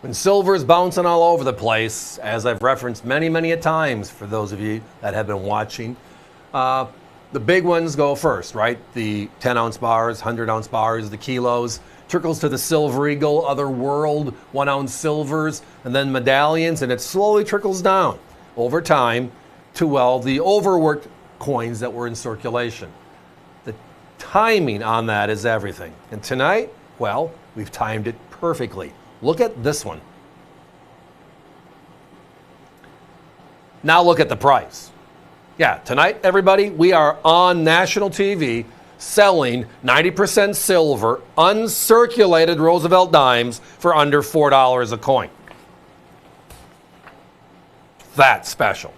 When silver is bouncing all over the place, as I've referenced many, many a times for those of you that have been watching, the big ones go first, right? The 10-ounce bars, 100-ounce bars, the kilos, trickles to the Silver Eagle, Other World, 1-ounce silvers, and then medallions, and it slowly trickles down over time to, well, the overworked coins that were in circulation. The timing on that is everything. And tonight, well, we've timed it perfectly. Look at this one. Now look at the price. Yeah, tonight, everybody, we are on national TV selling 90% silver, uncirculated Roosevelt dimes for under $4 a coin. That's special.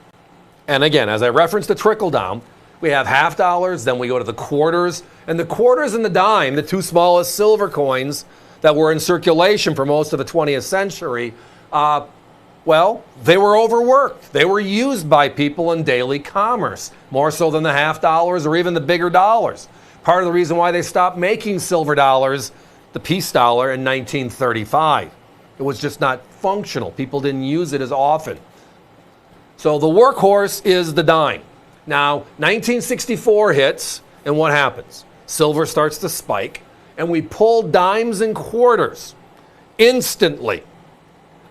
And again, as I referenced the trickle down, we have half dollars, then we go to the quarters, and the quarters and the dime, the two smallest silver coins that were in circulation for most of the 20th century, well, they were overworked. They were used by people in daily commerce, more so than the half dollars or even the bigger dollars. Part of the reason why they stopped making silver dollars, the peace dollar, in 1935. It was just not functional. People didn't use it as often. So the workhorse is the dime. Now, 1964 hits, and what happens? Silver starts to spike, and we pull dimes and quarters instantly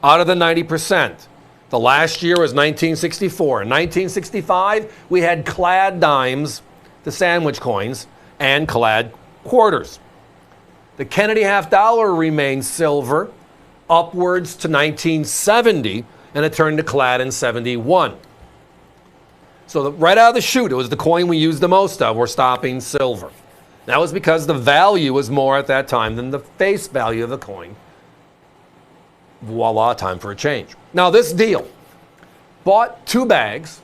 out of the 90%. The last year was 1964. In 1965, we had clad dimes, the sandwich coins, and clad quarters. The Kennedy half dollar remained silver upwards to 1970, and it turned to clad in 71. So right out of the chute, it was the coin we used the most of. We're stopping silver. That was because the value was more at that time than the face value of the coin. Voila, time for a change. Now this deal bought 2 bags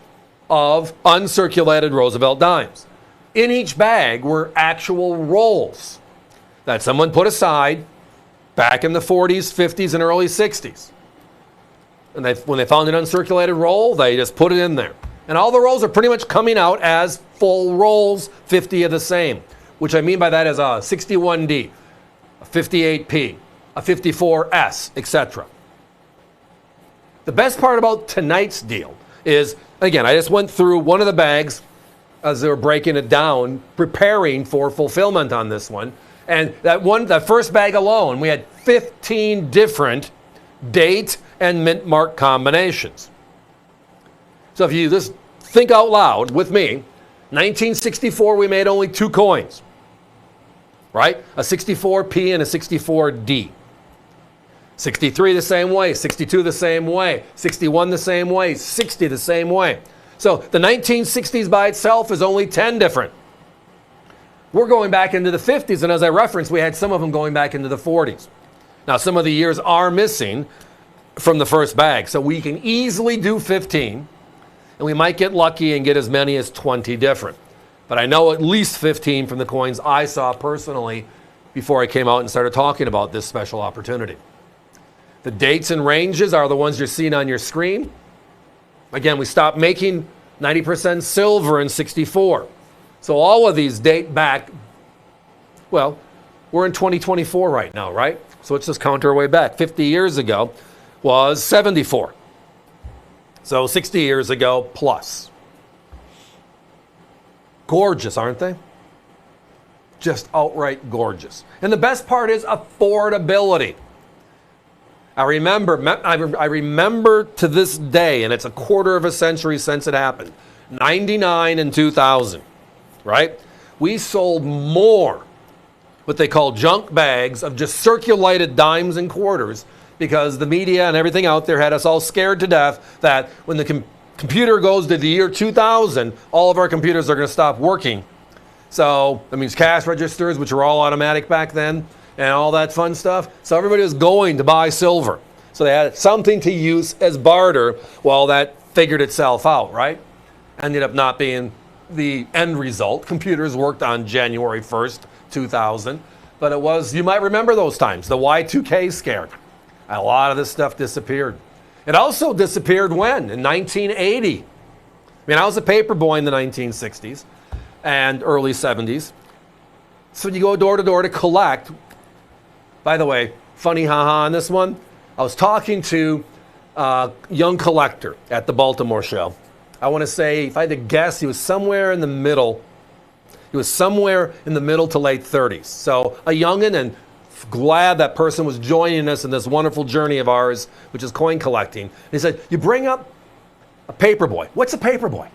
of uncirculated Roosevelt dimes. In each bag were actual rolls that someone put aside back in the 40s, 50s, and early 60s. And when they found an uncirculated roll, they just put it in there. And all the rolls are pretty much coming out as full rolls, 50 of the same. Which I mean by that is a 61D, a 58P, a 54S, etc. The best part about tonight's deal is, again, I just went through one of the bags as they were breaking it down, preparing for fulfillment on this one. And that first bag alone, we had 15 different date and mint mark combinations. So if you just think out loud with me, 1964, we made only 2 coins, right? A 64P and a 64D. 63 the same way, 62 the same way, 61 the same way, 60 the same way. So the 1960s by itself is only 10 different. We're going back into the 50s, and as I referenced, we had some of them going back into the 40s. Now, some of the years are missing from the first bag, so we can easily do 15, and we might get lucky and get as many as 20 different. But I know at least 15 from the coins I saw personally before I came out and started talking about this special opportunity. The dates and ranges are the ones you're seeing on your screen. Again, we stopped making 90% silver in 64. So all of these date back, well, we're in 2024 right now, right? So let's just count our way back. 50 years ago was 74. So 60 years ago plus. Gorgeous, aren't they? Just outright gorgeous. And the best part is affordability. I remember to this day, and it's a quarter of a century since it happened, 99 and 2000, right? We sold more what they call junk bags of just circulated dimes and quarters because the media and everything out there had us all scared to death that when the computer goes to the year 2000, all of our computers are going to stop working. So that means cash registers, which were all automatic back then, and all that fun stuff. So everybody was going to buy silver. So they had something to use as barter while that figured itself out, right? Ended up not being the end result. Computers worked on January 1st, 2000. But it was, you might remember those times, the Y2K scare. And a lot of this stuff disappeared. It also disappeared when? In 1980. I mean, I was a paper boy in the 1960s and early 70s. So you go door to door to collect. By the way, funny haha on this one. I was talking to a young collector at the Baltimore show. I want to say, if I had to guess, he was somewhere in the middle. He was somewhere in the middle to late 30s. So a youngin', and glad that person was joining us in this wonderful journey of ours, which is coin collecting. And he said, you bring up a paperboy. What's a paperboy?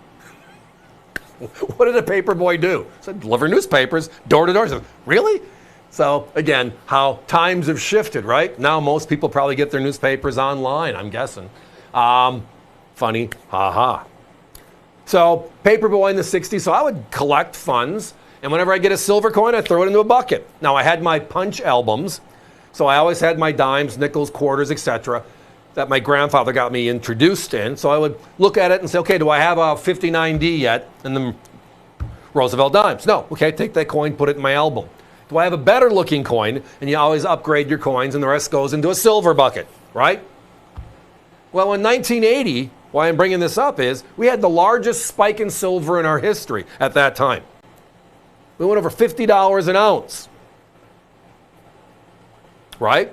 What did a paperboy do? I said, deliver newspapers, door to door. I said, really? So again, how times have shifted, right? Now most people probably get their newspapers online, I'm guessing. Funny, haha. So paperboy in the 60s, so I would collect funds, and whenever I get a silver coin, I throw it into a bucket. Now I had my punch albums, so I always had my dimes, nickels, quarters, etc. that my grandfather got me introduced in. So I would look at it and say, okay, do I have a 59D yet in the Roosevelt dimes? No. Okay, take that coin, put it in my album. Do I have a better looking coin? And you always upgrade your coins, and the rest goes into a silver bucket, right? Well, in 1980, why I'm bringing this up is we had the largest spike in silver in our history at that time. We went over $50 an ounce, right?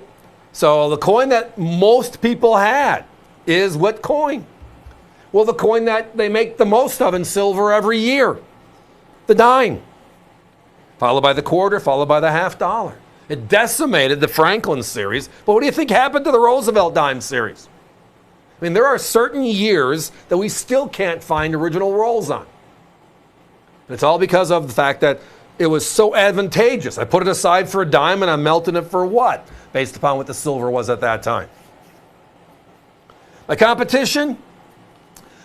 So the coin that most people had is what coin? Well, the coin that they make the most of in silver every year, the dime, followed by the quarter, followed by the half dollar. It decimated the Franklin series, but what do you think happened to the Roosevelt dime series? I mean, there are certain years that we still can't find original rolls on. And it's all because of the fact that it was so advantageous. I put it aside for a dime and I'm melting it for what? Based upon what the silver was at that time. My competition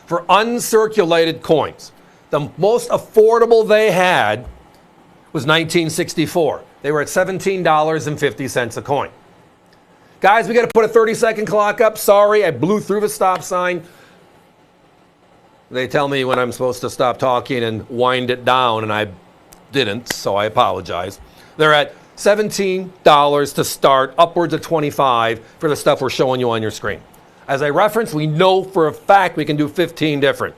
for uncirculated coins. The most affordable they had was 1964. They were at $17.50 a coin. Guys, we got to put a 30-second clock up. Sorry, I blew through the stop sign. They tell me when I'm supposed to stop talking and wind it down, and I didn't, so I apologize. They're at $17 to start, upwards of $25 for the stuff we're showing you on your screen. As I referenced, we know for a fact we can do 15 different.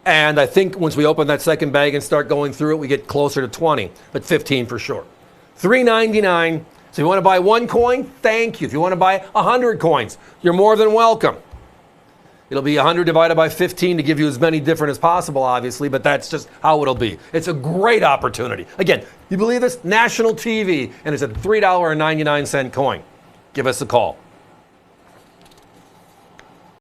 And I think once we open that second bag and start going through it, we get closer to 20, but 15 for sure. $3.99. So if you want to buy one coin, thank you. If you want to buy 100 coins, you're more than welcome. It'll be 100 divided by 15 to give you as many different as possible, obviously, but that's just how it'll be. It's a great opportunity. Again, you believe this? National TV, and it's a $3.99 coin. Give us a call.